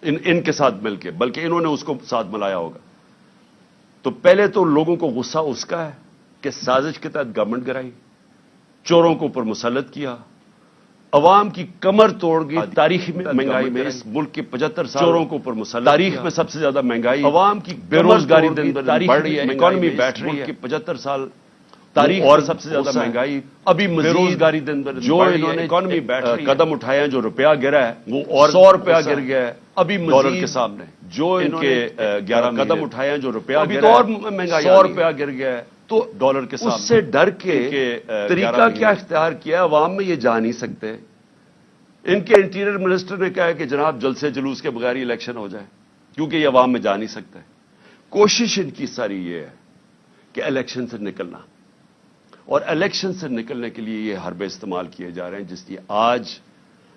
ان کے ساتھ مل کے، بلکہ انہوں نے اس کو ساتھ ملایا ہوگا. تو پہلے تو لوگوں کو غصہ اس کا ہے کہ سازش کے تحت گورنمنٹ گرائی، چوروں کو اوپر مسلط کیا، عوام کی کمر توڑ گئی. تاریخ میں مہنگائی میں اس ملک کے 75 سال چوروں کو اوپر مسلط، تاریخ میں سب سے زیادہ مہنگائی، عوام کی بے روزگاری دن بدن بڑھ رہی ہے، اکانومی بیٹھ رہی ہے. 75 سال تاریخ اور سب سے زیادہ مہنگائی، ابھی بے روزگاری دن بدن جو انہوں نے اکانومی بیٹھ رہی ہے، قدم اٹھایا ہے، جو روپیہ گرا ہے وہ اور 100 روپیہ گر گیا ہے ابھی ڈالر کے سامنے. جو ان کے 11 قدم اٹھائے ہیں، جو روپیہ ابھی تو اور مہنگائی 100 روپیہ گر گیا ہے تو ڈالر کے سامنے. اس سے ڈر کے طریقہ کیا اختیار کیا، عوام میں یہ جا نہیں سکتے. ان کے انٹیریئر منسٹر نے کہا ہے کہ جناب جلسے جلوس کے بغیر الیکشن ہو جائے، کیونکہ یہ عوام میں جا نہیں سکتا ہے. کوشش ان کی ساری یہ ہے کہ الیکشن سے نکلنا، اور الیکشن سے نکلنے کے لیے یہ حربے استعمال کیے جا رہے ہیں، جس لیے آج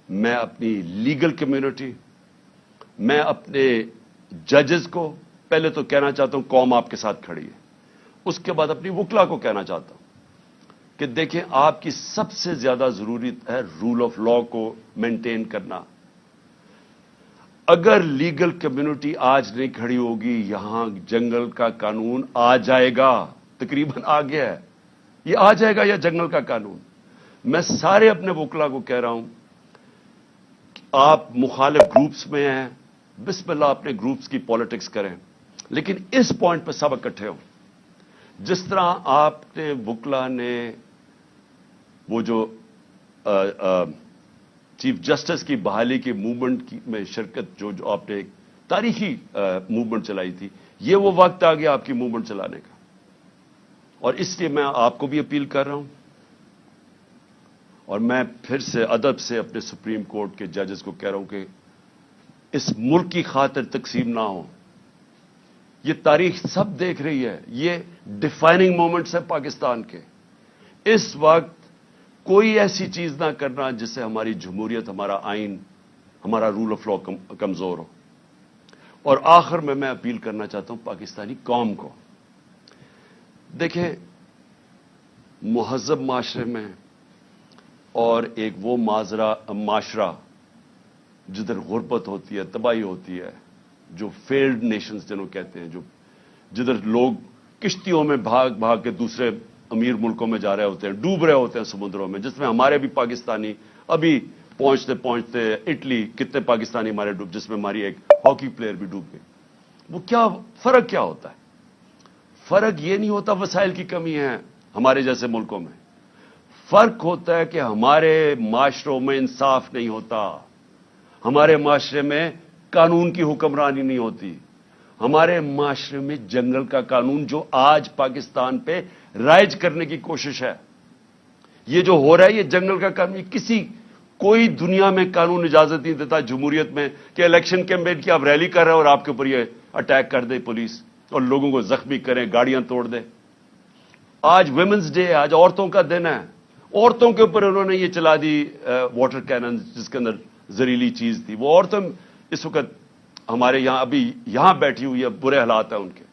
میں اپنی لیگل کمیونٹی، میں اپنے ججز کو پہلے تو کہنا چاہتا ہوں قوم آپ کے ساتھ کھڑی ہے، اس کے بعد اپنی وکلا کو کہنا چاہتا ہوں کہ دیکھیں آپ کی سب سے زیادہ ضرورت ہے رول آف لا کو مینٹین کرنا. اگر لیگل کمیونٹی آج نہیں کھڑی ہوگی، یہاں جنگل کا قانون آ جائے گا، تقریباً آ گیا ہے، یہ آ جائے گا یا جنگل کا قانون. میں سارے اپنے وکلا کو کہہ رہا ہوں کہ آپ مخالف گروپس میں ہیں، بسم اللہ اپنے گروپس کی پالیٹکس کریں، لیکن اس پوائنٹ پہ سب اکٹھے ہوں. جس طرح آپ نے وکلا نے وہ جو چیف جسٹس کی بحالی کی موومنٹ میں شرکت، جو آپ نے ایک تاریخی موومنٹ چلائی تھی، یہ وہ وقت آ گیا آپ کی موومنٹ چلانے کا. اور اس لیے میں آپ کو بھی اپیل کر رہا ہوں، اور میں پھر سے ادب سے اپنے سپریم کورٹ کے ججز کو کہہ رہا ہوں کہ اس ملک کی خاطر تقسیم نہ ہو. یہ تاریخ سب دیکھ رہی ہے، یہ ڈیفائننگ مومنٹس ہیں پاکستان کے. اس وقت کوئی ایسی چیز نہ کرنا جس سے ہماری جمہوریت، ہمارا آئین، ہمارا رول آف لا کمزور ہو. اور آخر میں اپیل کرنا چاہتا ہوں پاکستانی قوم کو، دیکھیں مہذب معاشرے میں اور ایک وہ معاشرہ جدھر غربت ہوتی ہے، تباہی ہوتی ہے، جو فیلڈ نیشنز جنہوں کہتے ہیں، جدھر لوگ کشتیوں میں بھاگ بھاگ کے دوسرے امیر ملکوں میں جا رہے ہوتے ہیں، ڈوب رہے ہوتے ہیں سمندروں میں، جس میں ہمارے بھی پاکستانی ابھی پہنچتے پہنچتے اٹلی کتنے پاکستانی ہمارے ڈوب، جس میں ہماری ایک ہاکی پلیئر بھی ڈوب گئی. وہ کیا فرق کیا ہوتا ہے؟ فرق یہ نہیں ہوتا وسائل کی کمی ہے ہمارے جیسے ملکوں میں، فرق ہوتا ہے کہ ہمارے معاشروں میں انصاف نہیں ہوتا، ہمارے معاشرے میں قانون کی حکمرانی نہیں ہوتی، ہمارے معاشرے میں جنگل کا قانون جو آج پاکستان پہ رائج کرنے کی کوشش ہے. یہ جو ہو رہا ہے یہ جنگل کا قانون، کوئی دنیا میں قانون اجازت نہیں دیتا جمہوریت میں کہ الیکشن کیمپین کی آپ ریلی کر رہے ہیں اور آپ کے اوپر یہ اٹیک کر دے پولیس اور لوگوں کو زخمی کریں، گاڑیاں توڑ دے. آج ویمنز ڈے ہے، آج عورتوں کا دن ہے، عورتوں کے اوپر انہوں نے یہ چلا دی واٹر کینن جس کے اندر زہریلی چیز تھی. وہ عورتیں اس وقت ہمارے یہاں ابھی یہاں بیٹھی ہوئی ہے، برے حالات ہیں ان کے.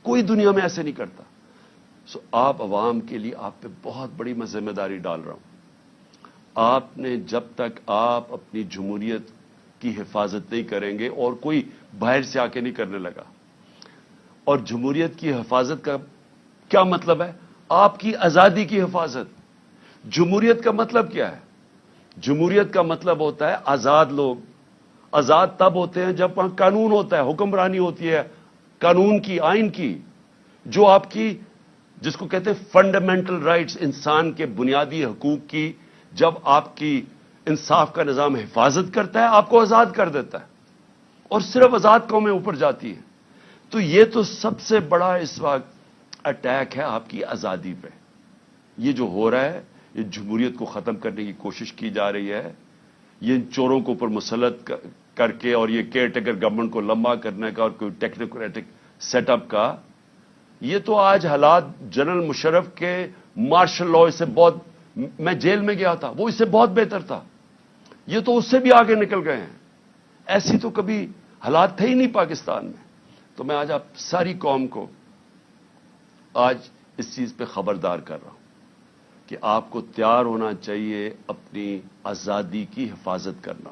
کوئی دنیا میں ایسے نہیں کرتا. آپ عوام کے لیے آپ پہ بہت بڑی میں ذمہ داری ڈال رہا ہوں. آپ نے جب تک آپ اپنی جمہوریت کی حفاظت نہیں کریں گے، اور کوئی باہر سے آ کے نہیں کرنے لگا. اور جمہوریت کی حفاظت کا کیا مطلب ہے؟ آپ کی آزادی کی حفاظت. جمہوریت کا مطلب کیا ہے؟ جمہوریت کا مطلب ہوتا ہے آزاد لوگ. آزاد تب ہوتے ہیں جب وہاں قانون ہوتا ہے، حکمرانی ہوتی ہے قانون کی، آئین کی، جو آپ کی جس کو کہتے ہیں فنڈامنٹل رائٹس، انسان کے بنیادی حقوق کی، جب آپ کی انصاف کا نظام حفاظت کرتا ہے، آپ کو آزاد کر دیتا ہے، اور صرف آزاد قومیں اوپر جاتی ہیں. تو یہ تو سب سے بڑا اس وقت اٹیک ہے آپ کی آزادی پہ. یہ جو ہو رہا ہے، یہ جمہوریت کو ختم کرنے کی کوشش کی جا رہی ہے. یہ ان چوروں کو اوپر مسلط کر کے اور یہ کیئر ٹیکر گورنمنٹ کو لمبا کرنے کا اور کوئی ٹیکنوکریٹک سیٹ اپ کا، یہ تو آج حالات جنرل مشرف کے مارشل لا سے بہت، میں جیل میں گیا تھا، وہ اس سے بہت بہتر تھا. یہ تو اس سے بھی آگے نکل گئے ہیں. ایسی تو کبھی حالات تھے ہی نہیں پاکستان میں. تو میں آج آپ ساری قوم کو آج اس چیز پہ خبردار کر رہا ہوں کہ آپ کو تیار ہونا چاہیے اپنی آزادی کی حفاظت کرنا.